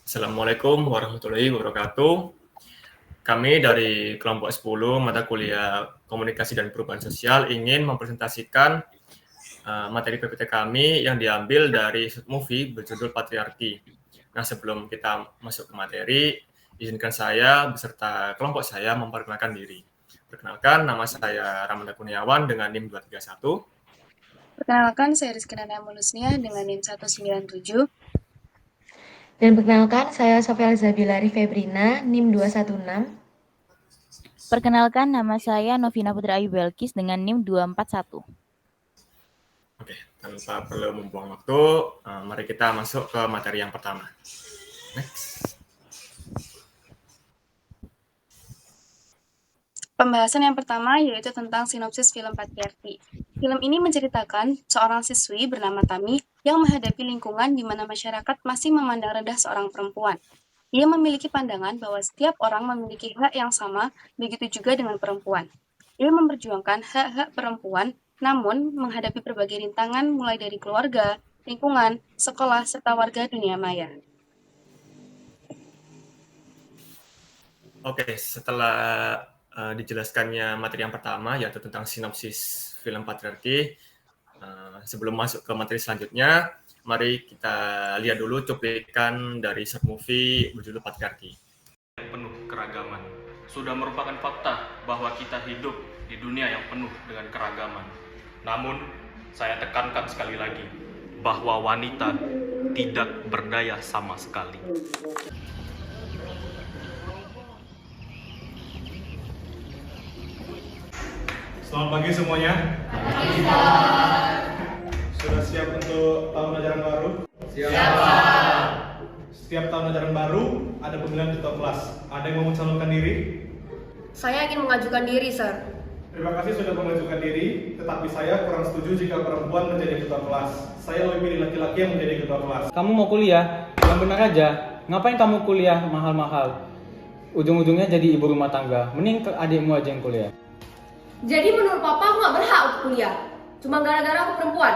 Assalamualaikum warahmatullahi wabarakatuh. Kami dari kelompok 10 mata kuliah Komunikasi dan Perubahan Sosial ingin mempresentasikan materi PPT kami yang diambil dari movie berjudul Patriarki. Nah, sebelum kita masuk ke materi, izinkan saya beserta kelompok saya memperkenalkan diri. Perkenalkan, nama saya Ramanda Kurniawan dengan NIM 231. Perkenalkan, saya Rizky Nana Mulusnia dengan NIM 197. Dan perkenalkan, saya Sofia Zabilari Febrina, NIM 216. Perkenalkan, nama saya Novina Putri Ayu Belkis dengan NIM 241. Oke, tanpa perlu membuang waktu, mari kita masuk ke materi yang pertama. Next. Pembahasan yang pertama yaitu tentang sinopsis film Patriarki. Film ini menceritakan seorang siswi bernama Tami yang menghadapi lingkungan di mana masyarakat masih memandang rendah seorang perempuan. Ia memiliki pandangan bahwa setiap orang memiliki hak yang sama, begitu juga dengan perempuan. Ia memperjuangkan hak-hak perempuan, namun menghadapi berbagai rintangan mulai dari keluarga, lingkungan, sekolah, serta warga dunia maya. Oke, setelah dijelaskannya materi yang pertama, yaitu tentang sinopsis film Patriarki, sebelum masuk ke materi selanjutnya, mari kita lihat dulu cuplikan dari short movie berjudul Patriarki. Penuh keragaman. Sudah merupakan fakta bahwa kita hidup di dunia yang penuh dengan keragaman. Namun, saya tekankan sekali lagi bahwa wanita tidak berdaya sama sekali. Selamat pagi semuanya. Pagi, sudah siap untuk tahun ajaran baru? Siap, Pak. Setiap tahun ajaran baru ada pemilihan ketua kelas. Ada yang mau mencalonkan diri? Saya ingin mengajukan diri, Sir. Terima kasih sudah mengajukan diri, tetapi saya kurang setuju jika perempuan menjadi ketua kelas. Saya lebih pilih laki-laki yang menjadi ketua kelas. Kamu mau kuliah? Yang benar aja. Ngapain kamu kuliah mahal-mahal? Ujung-ujungnya jadi ibu rumah tangga. Mending adikmu aja yang kuliah. Jadi menurut Papa aku gak berhak untuk kuliah. Cuma gara-gara aku perempuan.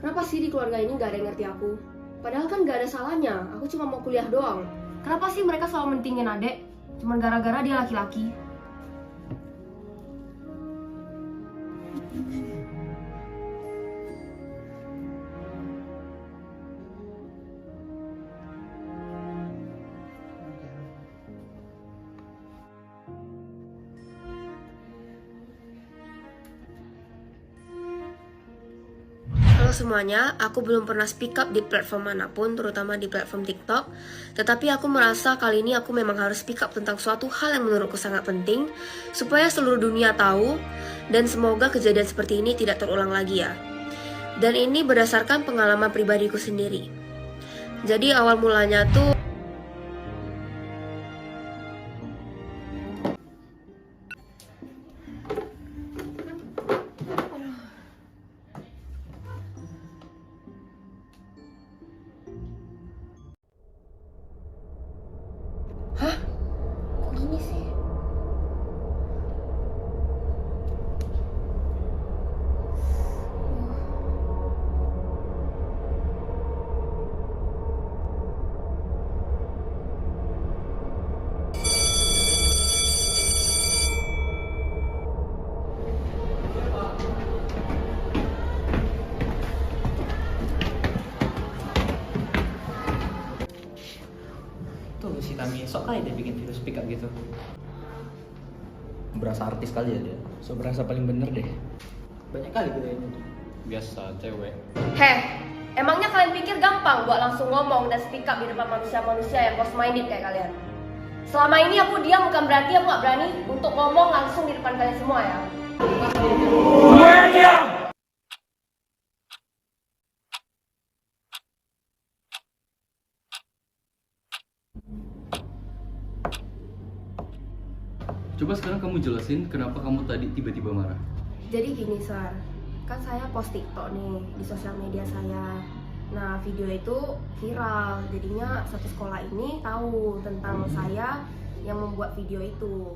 Kenapa sih di keluarga ini gak ada yang ngerti aku? Padahal kan gak ada salahnya. Aku cuma mau kuliah doang. Kenapa sih mereka selalu mentingin adek? Cuma gara-gara dia laki-laki. Halo semuanya, aku belum pernah speak up di platform manapun, terutama di platform TikTok. Tetapi aku merasa kali ini aku memang harus speak up tentang suatu hal yang menurutku sangat penting, supaya seluruh dunia tahu, dan semoga kejadian seperti ini tidak terulang lagi ya. Dan ini berdasarkan pengalaman pribadiku sendiri. Jadi awal mulanya tuh Tuh si Tami sok aja dia bikin video speak up gitu. Berasa artis kali ya dia. So berasa paling bener deh. Banyak kali videonya tuh. Biasa cewek. emangnya kalian pikir gampang buat langsung ngomong dan speak up di depan manusia-manusia yang close minded kayak kalian? Selama ini aku diam bukan berarti aku gak berani untuk ngomong langsung di depan kalian semua ya. Coba sekarang kamu jelasin kenapa kamu tadi tiba-tiba marah. Jadi gini, Sar. Kan saya post TikTok nih di sosial media saya. Nah, video itu viral. Jadinya satu sekolah ini tahu tentang saya yang membuat video itu.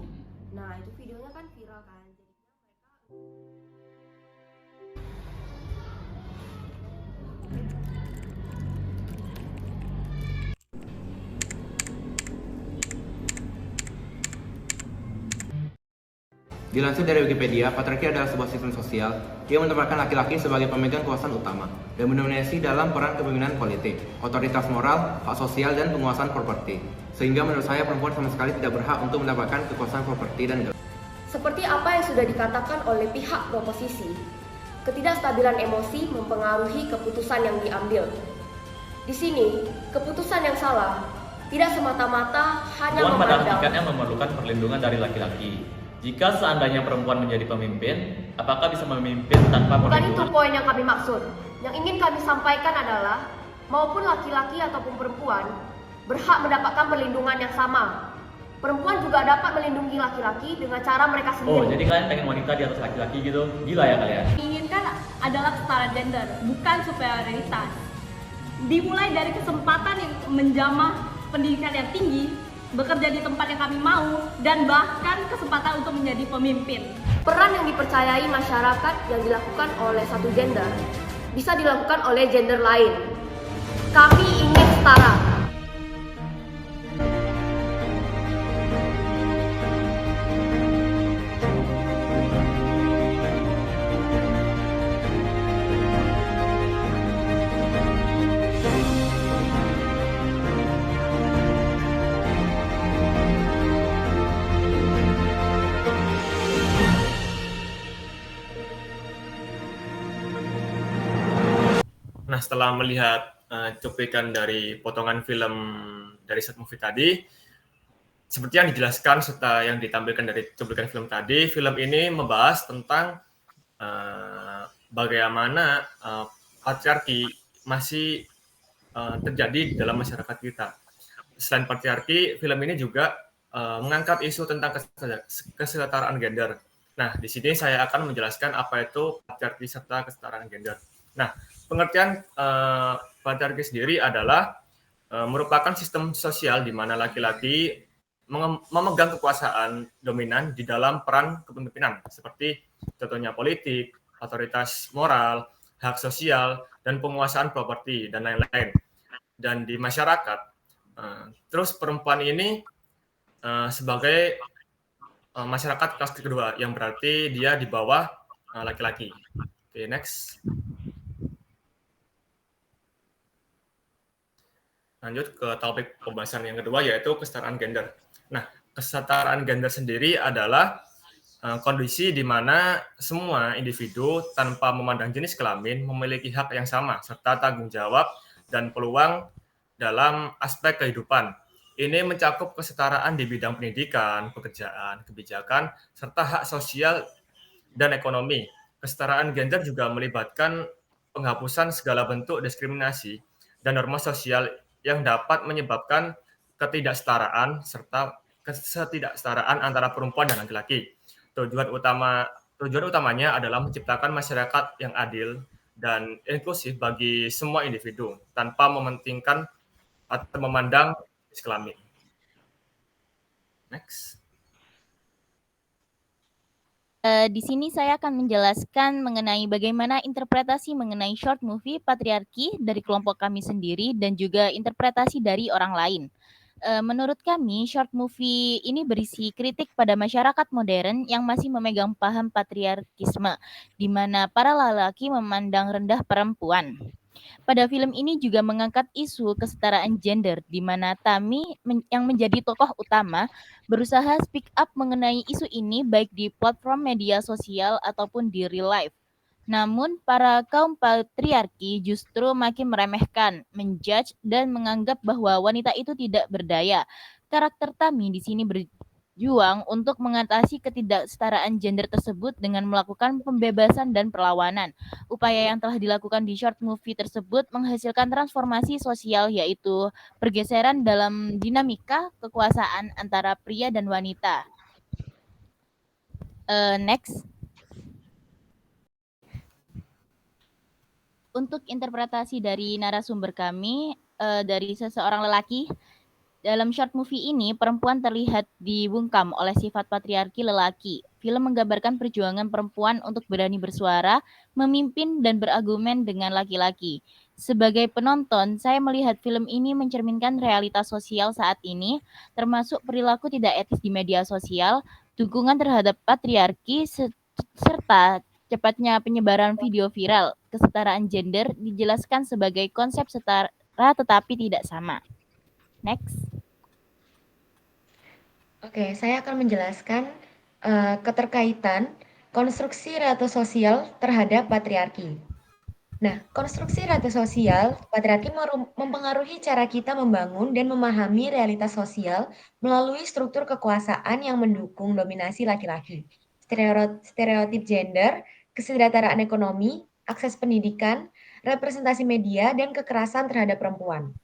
Nah, itu videonya kan viral kan. Jadinya mereka Dilansir dari Wikipedia, patriarki adalah sebuah sistem sosial yang menempatkan laki-laki sebagai pemegang kekuasaan utama dan mendominasi dalam peran kepemimpinan politik, otoritas moral, hak sosial, dan penguasaan properti. Sehingga menurut saya perempuan sama sekali tidak berhak untuk mendapatkan kekuasaan properti dan Seperti apa yang sudah dikatakan oleh pihak oposisi, ketidakstabilan emosi mempengaruhi keputusan yang diambil. Di sini, keputusan yang salah tidak semata-mata hanya Perempuan pada memandang hakikatnya memerlukan perlindungan dari laki-laki. Jika seandainya perempuan menjadi pemimpin, apakah bisa memimpin tanpa Bukan itu perlindungan? poin yang kami maksud. Yang ingin kami sampaikan adalah, maupun laki-laki ataupun perempuan berhak mendapatkan perlindungan yang sama. Perempuan juga dapat melindungi laki-laki dengan cara mereka Oh, sendiri. jadi kalian pengen wanita di atas laki-laki gitu? Gila ya kalian? Inginkan adalah kesetaraan gender, bukan superioritas. Dimulai dari kesempatan yang menjamah pendidikan yang tinggi, bekerja di tempat yang kami mau, dan bahkan kesempatan untuk menjadi pemimpin. Peran yang dipercayai masyarakat yang dilakukan oleh satu gender bisa dilakukan oleh gender lain. Kami ingin setara. Nah, setelah melihat cuplikan dari potongan film dari short movie tadi, seperti yang dijelaskan serta yang ditampilkan dari cuplikan film tadi, film ini membahas tentang bagaimana patriarki masih terjadi dalam masyarakat kita. Selain patriarki, film ini juga mengangkat isu tentang kesetaraan gender. Nah, di sini saya akan menjelaskan apa itu patriarki serta kesetaraan gender. Nah, pengertian patriarki sendiri adalah merupakan sistem sosial di mana laki-laki memegang kekuasaan dominan di dalam peran kepemimpinan, seperti contohnya politik, otoritas moral, hak sosial, dan penguasaan properti, dan lain-lain. Dan di masyarakat, terus perempuan ini sebagai masyarakat kelas kedua, yang berarti dia di bawah laki-laki. Oke, next. Lanjut ke topik pembahasan yang kedua, yaitu kesetaraan gender. Nah, kesetaraan gender sendiri adalah kondisi di mana semua individu tanpa memandang jenis kelamin memiliki hak yang sama, serta tanggung jawab dan peluang dalam aspek kehidupan. Ini mencakup kesetaraan di bidang pendidikan, pekerjaan, kebijakan, serta hak sosial dan ekonomi. Kesetaraan gender juga melibatkan penghapusan segala bentuk diskriminasi dan norma sosial yang dapat menyebabkan ketidaksetaraan serta ketidaksetaraan antara perempuan dan laki-laki. Tujuan utamanya adalah menciptakan masyarakat yang adil dan inklusif bagi semua individu tanpa mementingkan atau memandang jenis kelamin. Next. Di sini saya akan menjelaskan mengenai bagaimana interpretasi mengenai short movie patriarki dari kelompok kami sendiri dan juga interpretasi dari orang lain. Menurut kami, short movie ini berisi kritik pada masyarakat modern yang masih memegang paham patriarkisme, di mana para lelaki memandang rendah perempuan. Pada film ini juga mengangkat isu kesetaraan gender, di mana Tami yang menjadi tokoh utama berusaha speak up mengenai isu ini baik di platform media sosial ataupun di real life. Namun, para kaum patriarki justru makin meremehkan, menjudge, dan menganggap bahwa wanita itu tidak berdaya. Karakter Tami di sini berjuang untuk mengatasi ketidaksetaraan gender tersebut dengan melakukan pembebasan dan perlawanan. Upaya yang telah dilakukan di short movie tersebut menghasilkan transformasi sosial, yaitu pergeseran dalam dinamika kekuasaan antara pria dan wanita. Next. Untuk interpretasi dari narasumber kami, dari seseorang lelaki, dalam short movie ini, perempuan terlihat dibungkam oleh sifat patriarki lelaki. Film menggambarkan perjuangan perempuan untuk berani bersuara, memimpin, dan berargumen dengan laki-laki. Sebagai penonton, saya melihat film ini mencerminkan realitas sosial saat ini, termasuk perilaku tidak etis di media sosial, dukungan terhadap patriarki, serta cepatnya penyebaran video viral. Kesetaraan gender dijelaskan sebagai konsep setara tetapi tidak sama. Next. Oke, saya akan menjelaskan keterkaitan konstruksi relasi sosial terhadap patriarki. Nah, konstruksi relasi sosial patriarki mempengaruhi cara kita membangun dan memahami realitas sosial melalui struktur kekuasaan yang mendukung dominasi laki-laki, stereotip gender, kesejahteraan ekonomi, akses pendidikan, representasi media, dan kekerasan terhadap perempuan.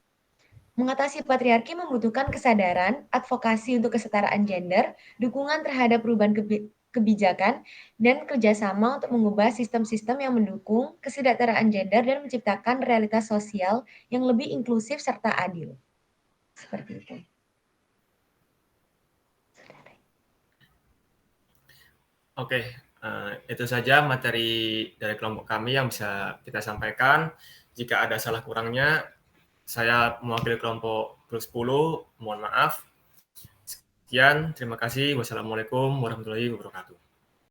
Mengatasi patriarki membutuhkan kesadaran, advokasi untuk kesetaraan gender, dukungan terhadap perubahan kebijakan, dan kerjasama untuk mengubah sistem-sistem yang mendukung kesejahteraan gender dan menciptakan realitas sosial yang lebih inklusif serta adil. Seperti itu. Oke, itu saja materi dari kelompok kami yang bisa kita sampaikan. Jika ada salah kurangnya, saya mewakili kelompok 10, mohon maaf. Sekian, terima kasih. Wassalamualaikum warahmatullahi wabarakatuh.